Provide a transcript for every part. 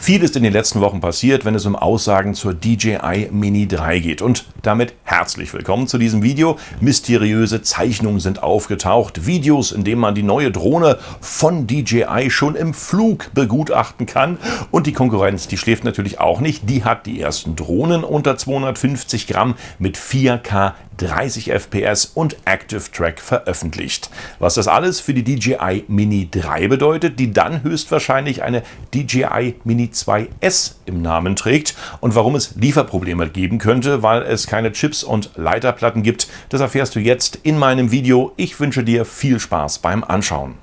Viel ist in den letzten Wochen passiert, wenn es um Aussagen zur DJI Mini 3 geht. Und damit herzlich willkommen zu diesem Video. Mysteriöse Zeichnungen sind aufgetaucht, Videos, in denen man die neue Drohne von DJI schon im Flug begutachten kann. Und die Konkurrenz, die schläft natürlich auch nicht. Die hat die ersten Drohnen unter 250 Gramm mit 4K 30 FPS und Active Track veröffentlicht. Was das alles für die DJI Mini 3 bedeutet, die dann höchstwahrscheinlich eine DJI Mini 2S im Namen trägt und warum es Lieferprobleme geben könnte, weil es keine Chips und Leiterplatten gibt, das erfährst du jetzt in meinem Video. Ich wünsche dir viel Spaß beim Anschauen.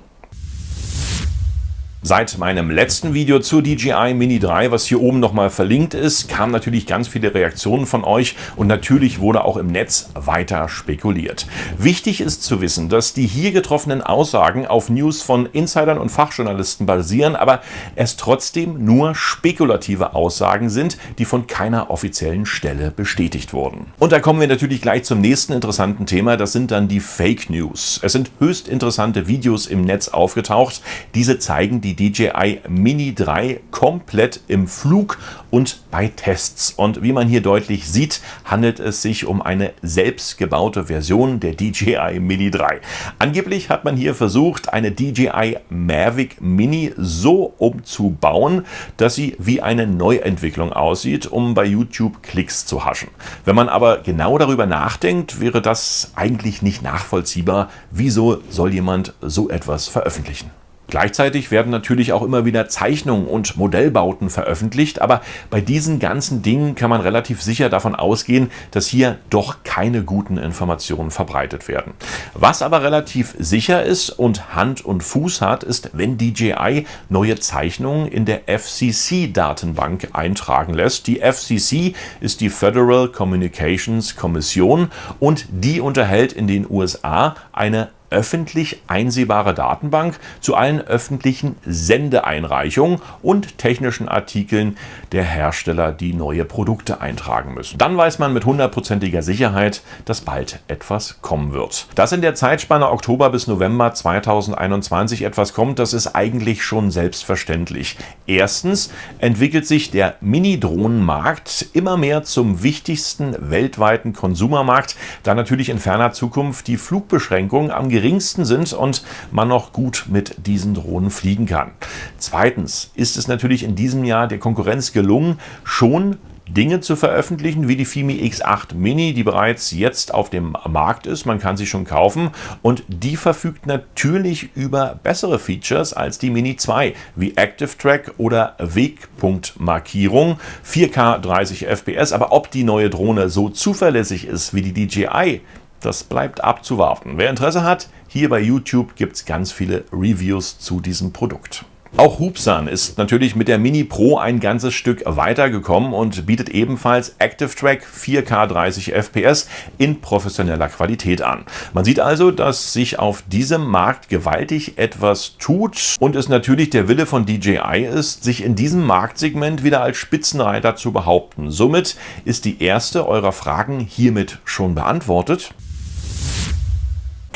Seit meinem letzten Video zur DJI Mini 3, was hier oben nochmal verlinkt ist, kamen natürlich ganz viele Reaktionen von euch und natürlich wurde auch im Netz weiter spekuliert. Wichtig ist zu wissen, dass die hier getroffenen Aussagen auf News von Insidern und Fachjournalisten basieren, aber es trotzdem nur spekulative Aussagen sind, die von keiner offiziellen Stelle bestätigt wurden. Und da kommen wir natürlich gleich zum nächsten interessanten Thema, das sind dann die Fake News. Es sind höchst interessante Videos im Netz aufgetaucht, diese zeigen die DJI Mini 3 komplett im Flug und bei Tests. Und wie man hier deutlich sieht, handelt es sich um eine selbstgebaute Version der DJI Mini 3. Angeblich hat man hier versucht, eine DJI Mavic Mini so umzubauen, dass sie wie eine Neuentwicklung aussieht, um bei YouTube Klicks zu haschen. Wenn man aber genau darüber nachdenkt, wäre das eigentlich nicht nachvollziehbar. Wieso soll jemand so etwas veröffentlichen? Gleichzeitig werden natürlich auch immer wieder Zeichnungen und Modellbauten veröffentlicht, aber bei diesen ganzen Dingen kann man relativ sicher davon ausgehen, dass hier doch keine guten Informationen verbreitet werden. Was aber relativ sicher ist und Hand und Fuß hat, ist, wenn DJI neue Zeichnungen in der FCC-Datenbank eintragen lässt. Die FCC ist die Federal Communications Commission und die unterhält in den USA eine öffentlich einsehbare Datenbank zu allen öffentlichen Sendeeinreichungen und technischen Artikeln der Hersteller, die neue Produkte eintragen müssen. Dann weiß man mit 100%iger Sicherheit, dass bald etwas kommen wird. Dass in der Zeitspanne Oktober bis November 2021 etwas kommt, das ist eigentlich schon selbstverständlich. Erstens entwickelt sich der Mini-Drohnenmarkt immer mehr zum wichtigsten weltweiten Konsumermarkt, da natürlich in ferner Zukunft die Flugbeschränkungen am geringsten sind und man noch gut mit diesen Drohnen fliegen kann. Zweitens ist es natürlich in diesem Jahr der Konkurrenz gelungen, schon Dinge zu veröffentlichen, wie die Fimi X8 Mini, die bereits jetzt auf dem Markt ist. Man kann sie schon kaufen und die verfügt natürlich über bessere Features als die Mini 2, wie Active Track oder Wegpunktmarkierung, 4K 30 FPS. Aber ob die neue Drohne so zuverlässig ist wie die DJI, das bleibt abzuwarten. Wer Interesse hat, hier bei YouTube gibt es ganz viele Reviews zu diesem Produkt. Auch Hubsan ist natürlich mit der Mini Pro ein ganzes Stück weitergekommen und bietet ebenfalls Active Track 4K 30 FPS in professioneller Qualität an. Man sieht also, dass sich auf diesem Markt gewaltig etwas tut und es natürlich der Wille von DJI ist, sich in diesem Marktsegment wieder als Spitzenreiter zu behaupten. Somit ist die erste eurer Fragen hiermit schon beantwortet.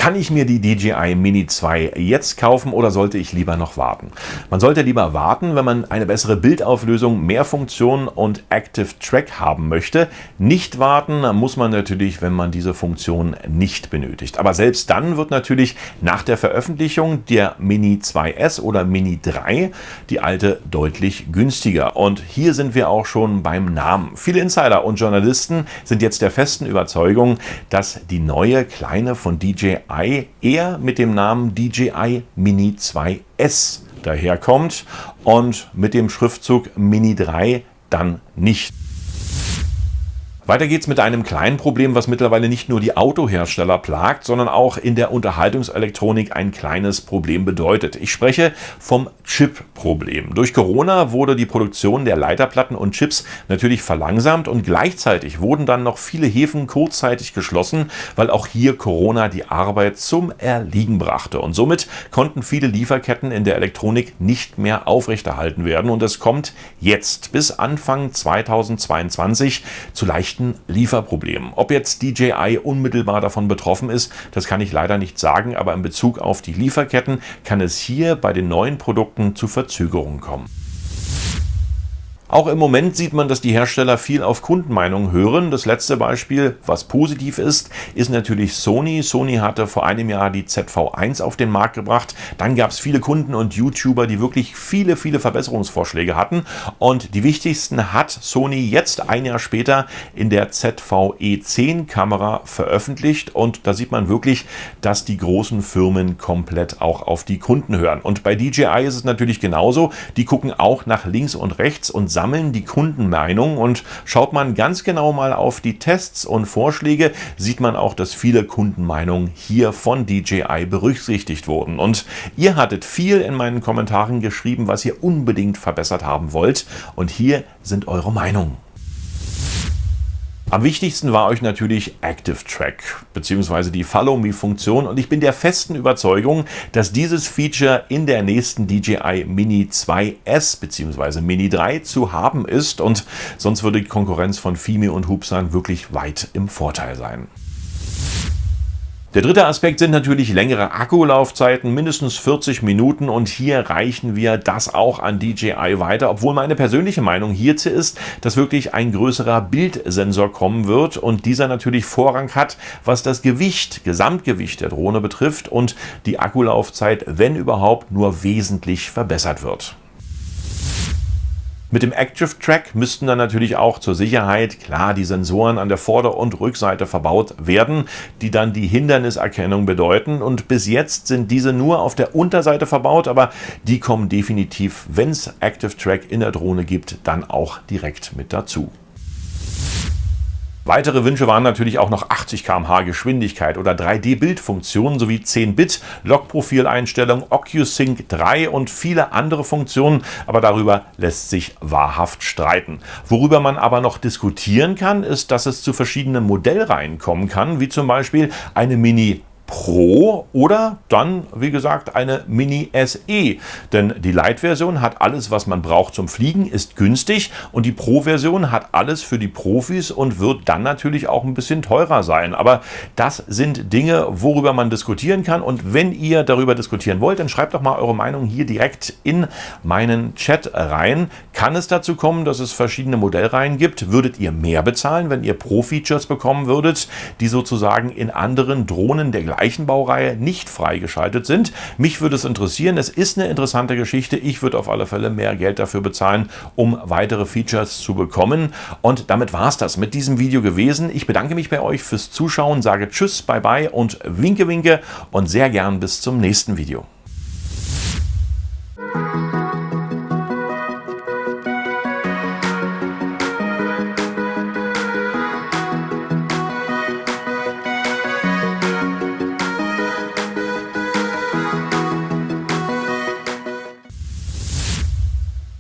Kann ich mir die DJI Mini 2 jetzt kaufen oder sollte ich lieber noch warten? Man sollte lieber warten, wenn man eine bessere Bildauflösung, mehr Funktionen und Active Track haben möchte. Nicht warten muss man natürlich, wenn man diese Funktion nicht benötigt. Aber selbst dann wird natürlich nach der Veröffentlichung der Mini 2S oder Mini 3 die alte deutlich günstiger. Und hier sind wir auch schon beim Namen. Viele Insider und Journalisten sind jetzt der festen Überzeugung, dass die neue kleine von DJI eher mit dem Namen DJI Mini 2S daherkommt und mit dem Schriftzug Mini 3 dann nicht. Weiter geht's mit einem kleinen Problem, was mittlerweile nicht nur die Autohersteller plagt, sondern auch in der Unterhaltungselektronik ein kleines Problem bedeutet. Ich spreche vom Chip-Problem. Durch Corona wurde die Produktion der Leiterplatten und Chips natürlich verlangsamt und gleichzeitig wurden dann noch viele Häfen kurzzeitig geschlossen, weil auch hier Corona die Arbeit zum Erliegen brachte. Und somit konnten viele Lieferketten in der Elektronik nicht mehr aufrechterhalten werden. Und es kommt jetzt bis Anfang 2022 zu leichten Lieferproblemen. Ob jetzt DJI unmittelbar davon betroffen ist, das kann ich leider nicht sagen, aber in Bezug auf die Lieferketten kann es hier bei den neuen Produkten zu Verzögerungen kommen. Auch im Moment sieht man, dass die Hersteller viel auf Kundenmeinungen hören. Das letzte Beispiel, was positiv ist natürlich Sony. Sony hatte vor einem Jahr die ZV-1 auf den Markt gebracht. Dann gab es viele Kunden und YouTuber, die wirklich viele Verbesserungsvorschläge hatten. Und die wichtigsten hat Sony jetzt ein Jahr später in der ZV-E10 Kamera veröffentlicht. Und da sieht man wirklich, dass die großen Firmen komplett auch auf die Kunden hören. Und bei DJI ist es natürlich genauso. Die gucken auch nach links und rechts und sammeln die Kundenmeinung. Und schaut man ganz genau mal auf die Tests und Vorschläge, sieht man auch, dass viele Kundenmeinungen hier von DJI berücksichtigt wurden. Und ihr hattet viel in meinen Kommentaren geschrieben, was ihr unbedingt verbessert haben wollt. Und hier sind eure Meinungen. Am wichtigsten war euch natürlich Active Track bzw. die Follow-Me-Funktion und ich bin der festen Überzeugung, dass dieses Feature in der nächsten DJI Mini 2S bzw. Mini 3 zu haben ist und sonst würde die Konkurrenz von Fimi und Hubsan wirklich weit im Vorteil sein. Der dritte Aspekt sind natürlich längere Akkulaufzeiten, mindestens 40 Minuten und hier reichen wir das auch an DJI weiter, obwohl meine persönliche Meinung hierzu ist, dass wirklich ein größerer Bildsensor kommen wird und dieser natürlich Vorrang hat, was das Gesamtgewicht der Drohne betrifft und die Akkulaufzeit, wenn überhaupt, nur wesentlich verbessert wird. Mit dem Active Track müssten dann natürlich auch zur Sicherheit, klar, die Sensoren an der Vorder- und Rückseite verbaut werden, die dann die Hinderniserkennung bedeuten. Und bis jetzt sind diese nur auf der Unterseite verbaut, aber die kommen definitiv, wenn es Active Track in der Drohne gibt, dann auch direkt mit dazu. Weitere Wünsche waren natürlich auch noch 80 km/h Geschwindigkeit oder 3D-Bildfunktionen sowie 10-Bit, Logprofileinstellung, OcuSync 3 und viele andere Funktionen, aber darüber lässt sich wahrhaft streiten. Worüber man aber noch diskutieren kann, ist, dass es zu verschiedenen Modellreihen kommen kann, wie zum Beispiel eine Mini Pro oder dann, wie gesagt, eine Mini SE. Denn die Lite-Version hat alles, was man braucht zum Fliegen, ist günstig und die Pro-Version hat alles für die Profis und wird dann natürlich auch ein bisschen teurer sein. Aber das sind Dinge, worüber man diskutieren kann und wenn ihr darüber diskutieren wollt, dann schreibt doch mal eure Meinung hier direkt in meinen Chat rein. Kann es dazu kommen, dass es verschiedene Modellreihen gibt? Würdet ihr mehr bezahlen, wenn ihr Pro-Features bekommen würdet, die sozusagen in anderen Drohnen der gleichen Baureihe nicht freigeschaltet sind? Mich würde es interessieren. Es ist eine interessante Geschichte. Ich würde auf alle Fälle mehr Geld dafür bezahlen, um weitere Features zu bekommen. Und damit war es das mit diesem Video gewesen. Ich bedanke mich bei euch fürs Zuschauen, sage Tschüss, Bye Bye und Winke Winke und sehr gern bis zum nächsten Video.